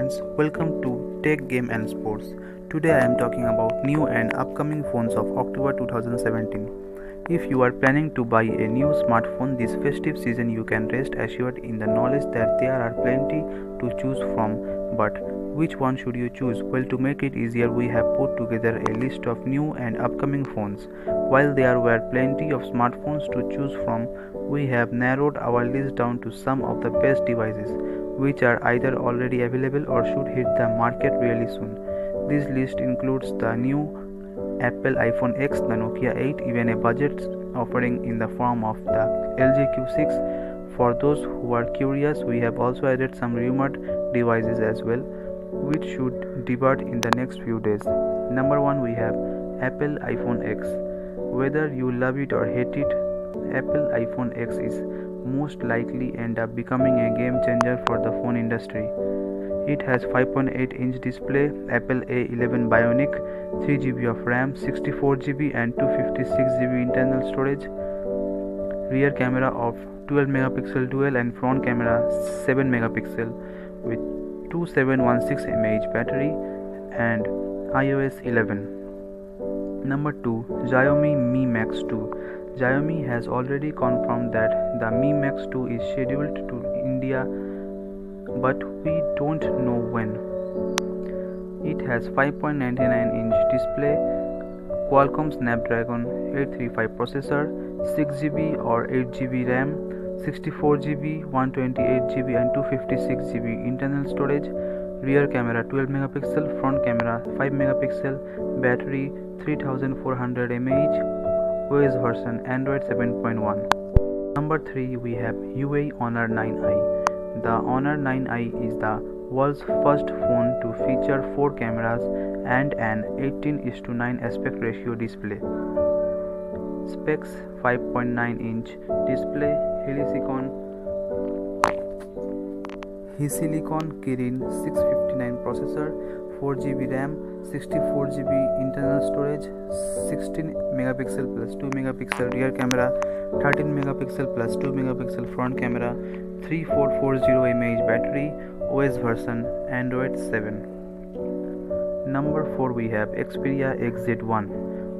friends, welcome to Tech Game and Sports. Today I am talking about new and upcoming phones of October 2017. If you are planning to buy a new smartphone this festive season, you can rest assured in the knowledge that there are plenty to choose from. But which one should you choose? Well, to make it easier, we have put together a list of new and upcoming phones. While there were plenty of smartphones to choose from, we have narrowed our list down to some of the best devices, which are either already available or should hit the market really soon. This list includes the new Apple iPhone X, the Nokia 8, even a budget offering in the form of the LG Q6. For those who are curious, we have also added some rumored devices as well, which should debut in the next few days. Number 1, we have Apple iPhone X. Whether you love it or hate it, Apple iPhone X is most likely end up becoming a game changer for the phone industry. It has 5.8-inch display, Apple A11 Bionic, 3GB of RAM, 64GB and 256GB internal storage, rear camera of 12MP dual and front camera 7MP with 2716 mAh battery and iOS 11. Number 2, Xiaomi Mi Max 2. Xiaomi has already confirmed that the Mi Max 2 is scheduled to India, but we don't know when. It has 5.99-inch display, Qualcomm Snapdragon 835 processor, 6GB or 8GB RAM, 64GB, 128GB and 256GB internal storage, rear camera 12MP, front camera 5MP, battery 3400 mAh, OS version Android 7.1. Number 3, we have Huawei Honor 9i. The Honor 9i is the world's first phone to feature 4 cameras and an 18:9 aspect ratio display. Specs: 5.9-inch display, Silicon Kirin 659 processor, 4GB RAM, 64GB internal storage, 16MP plus 2MP rear camera, 13MP plus 2MP front camera, 3440 mAh battery, OS version Android 7. Number 4, we have Xperia XZ1.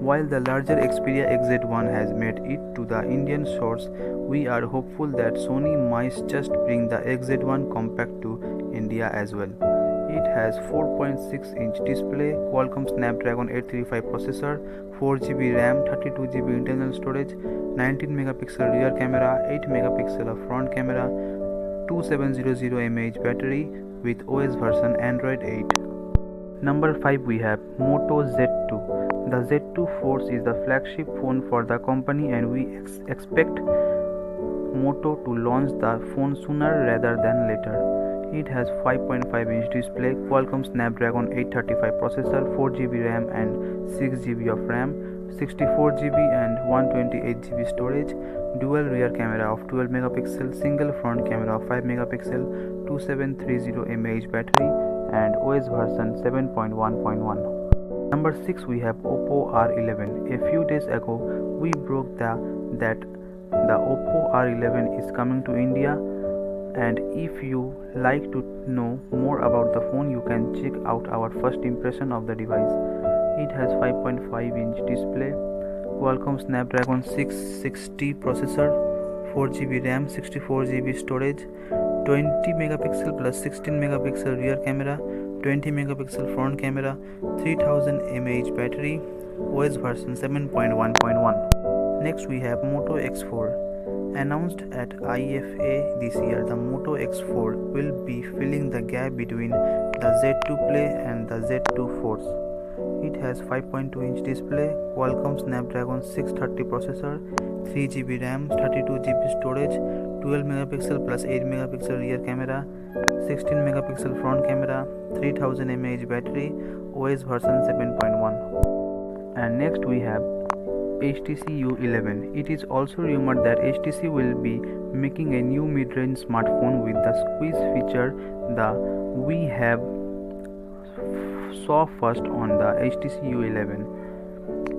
While the larger Xperia XZ1 has made it to the Indian shores, we are hopeful that Sony might just bring the XZ1 compact to India as well. It has 4.6-inch display, Qualcomm Snapdragon 835 processor, 4GB RAM, 32GB internal storage, 19MP rear camera, 8MP of front camera, 2700 mAh battery with OS version Android 8. Number 5, we have Moto Z2. The Z2 Force is the flagship phone for the company, and we expect Moto to launch the phone sooner rather than later. It has 5.5-inch display, Qualcomm Snapdragon 835 processor, 4GB RAM and 6GB of RAM, 64GB and 128GB storage, dual rear camera of 12MP, single front camera of 5MP, 2730 mAh battery and OS version 7.1.1. Number 6, we have Oppo R11. A few days ago, we broke that the Oppo R11 is coming to India, and if you like to know more about the phone, you can check out our first impression of the device. It has 5.5-inch display, Qualcomm Snapdragon 660 processor, 4GB RAM, 64GB storage, 20MP plus 16MP rear camera, 20MP front camera, 3000 mAh battery, OS version 7.1.1. Next, we have Moto X4. Announced at IFA this year, the Moto X4 will be filling the gap between the Z2 Play and the Z2 Force. It has 5.2-inch display, Qualcomm Snapdragon 630 processor, 3GB RAM, 32GB storage, 12MP plus 8MP rear camera, 16MP front camera, 3000 mAh battery, OS version 7.1. And next we have HTC U11. It is also rumored that HTC will be making a new mid-range smartphone with the squeeze feature that we have saw first on the HTC U11.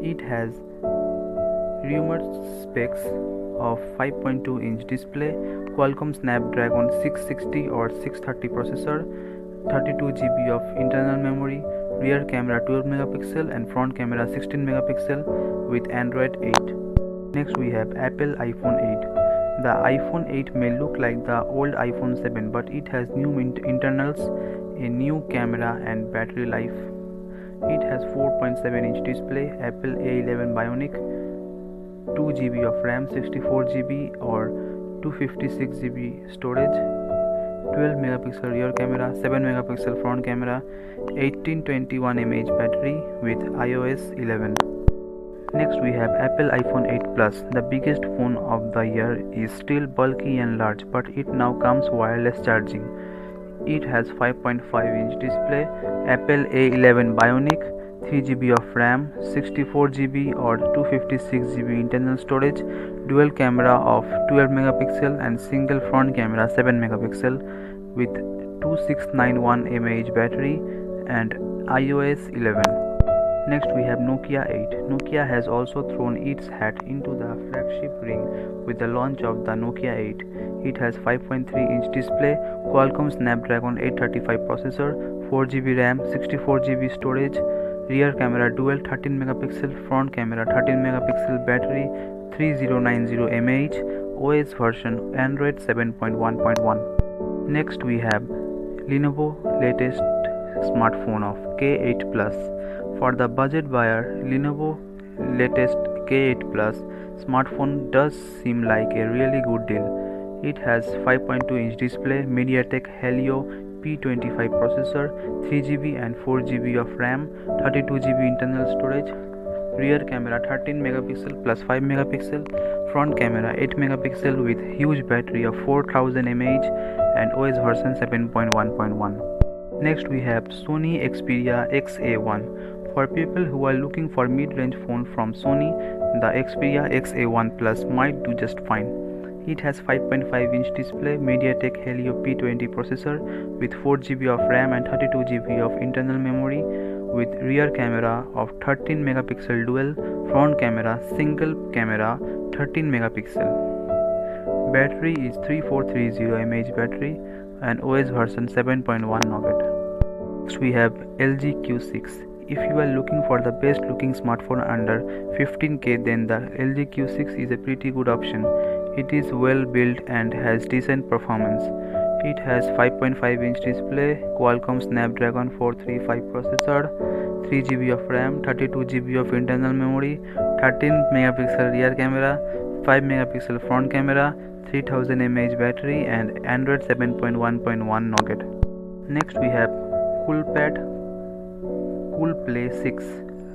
It has rumored specs of 5.2-inch display, Qualcomm Snapdragon 660 or 630 processor, 32 GB of internal memory, rear camera 12 megapixel and front camera 16 megapixel with Android 8. Next we have Apple iPhone 8. The iPhone 8 may look like the old iPhone 7, but it has new internals, a new camera and battery life. It has 4.7-inch display, Apple A11 Bionic, 2 GB of RAM, 64 GB or 256 GB storage, 12 megapixel rear camera, 7 megapixel front camera, 1821 mAh battery with iOS 11. Next we have Apple iPhone 8 Plus. The biggest phone of the year is still bulky and large, but it now comes wireless charging. It has 5.5-inch display, Apple A11 Bionic, 3 GB of RAM, 64 GB or 256 GB internal storage, dual camera of 12 megapixel and single front camera 7 megapixel with 2691 mAh battery and iOS 11. Next we have Nokia 8. Nokia has also thrown its hat into the flagship ring with the launch of the Nokia 8. It has 5.3-inch display, Qualcomm Snapdragon 835 processor, 4 GB RAM, 64 GB storage, rear camera dual 13 megapixel, front camera 13 megapixel battery, 3090 mAh, OS version Android 7.1.1. Next we have Lenovo latest smartphone of K8 Plus. For the budget buyer, Lenovo latest K8 Plus smartphone does seem like a really good deal. It has 5.2-inch display, MediaTek Helio P25 processor, 3 GB and 4 GB of RAM, 32 GB internal storage, rear camera 13 megapixel plus 5 megapixel, front camera 8 megapixel with huge battery of 4000 mAh and OS version 7.1.1. Next we have Sony Xperia XA1. For people who are looking for mid-range phone from Sony, the Xperia XA1 Plus might do just fine. It has 5.5-inch display, MediaTek Helio P20 processor with 4 GB of RAM and 32 GB of internal memory with rear camera of 13 megapixel dual, front camera single camera 13 megapixel. Battery is 3430 mAh battery and OS version 7.1 Nougat. Next we have LG Q6. If you are looking for the best looking smartphone under 15K, then the LG Q6 is a pretty good option. It is well built and has decent performance. It has 5.5-inch display, Qualcomm Snapdragon 435 processor, 3 GB of RAM, 32 GB of internal memory, 13 megapixel rear camera, 5 megapixel front camera, 3000 mAh battery and Android 7.1.1 Nougat. Next we have CoolPad 6.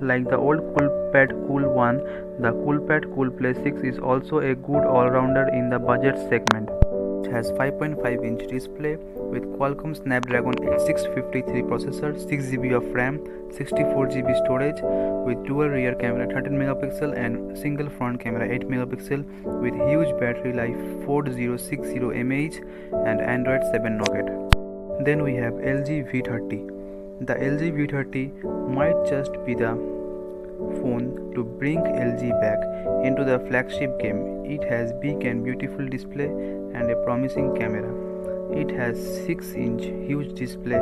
Like the old CoolPad Cool 1, the CoolPad Play 6 is also a good all-rounder in the budget segment. It has 5.5-inch display with Qualcomm Snapdragon 653 processor, 6 GB of RAM, 64 GB storage with dual rear camera 13 megapixel and single front camera 8 megapixel with huge battery life 4060 mAh and Android 7 Nougat. Then we have LG V30. The LG V30 might just be the phone to bring LG back into the flagship game. It has big and beautiful display and a promising camera. It has 6-inch huge display,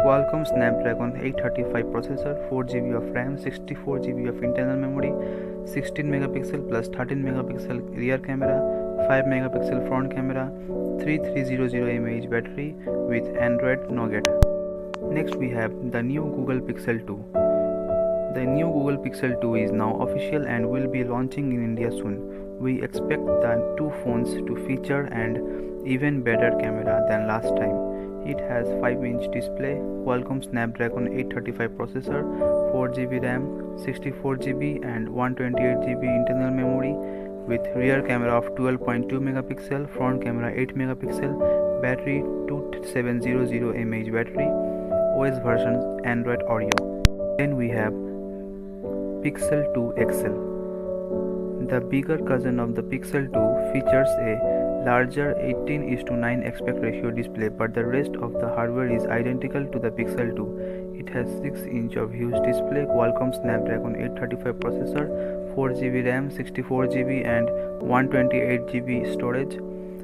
Qualcomm Snapdragon 835 processor, 4 GB of RAM, 64 GB of internal memory, 16 megapixel plus 13 megapixel rear camera, 5 megapixel front camera, 3300 mAh battery with Android Nougat. Next we have the new Google Pixel 2. The new Google Pixel 2 is now official and will be launching in India soon. We expect the two phones to feature an even better camera than last time. It has 5-inch display, Qualcomm Snapdragon 835 processor, 4 GB RAM, 64 GB and 128 GB internal memory with rear camera of 12.2 megapixel, front camera 8 megapixel, battery 2700 mAh battery, OS version Android Oreo. Then we have Pixel 2 XL. The bigger cousin of the Pixel 2 features a larger 18:9 aspect ratio display, but the rest of the hardware is identical to the Pixel 2. It has 6-inch of huge display, Qualcomm Snapdragon 835 processor, 4 GB RAM, 64 GB and 128 GB storage,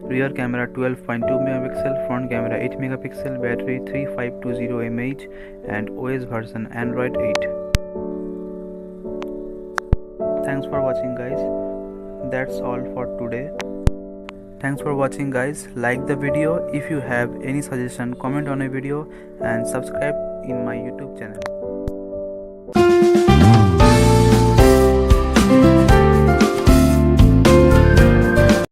rear camera 12.2 megapixel, front camera 8 megapixel, battery 3520 mAh, and OS version Android 8. Thanks for watching, guys. That's all for today. Thanks for watching, guys. Like the video. If you have any suggestion, comment on a video and subscribe in my YouTube channel.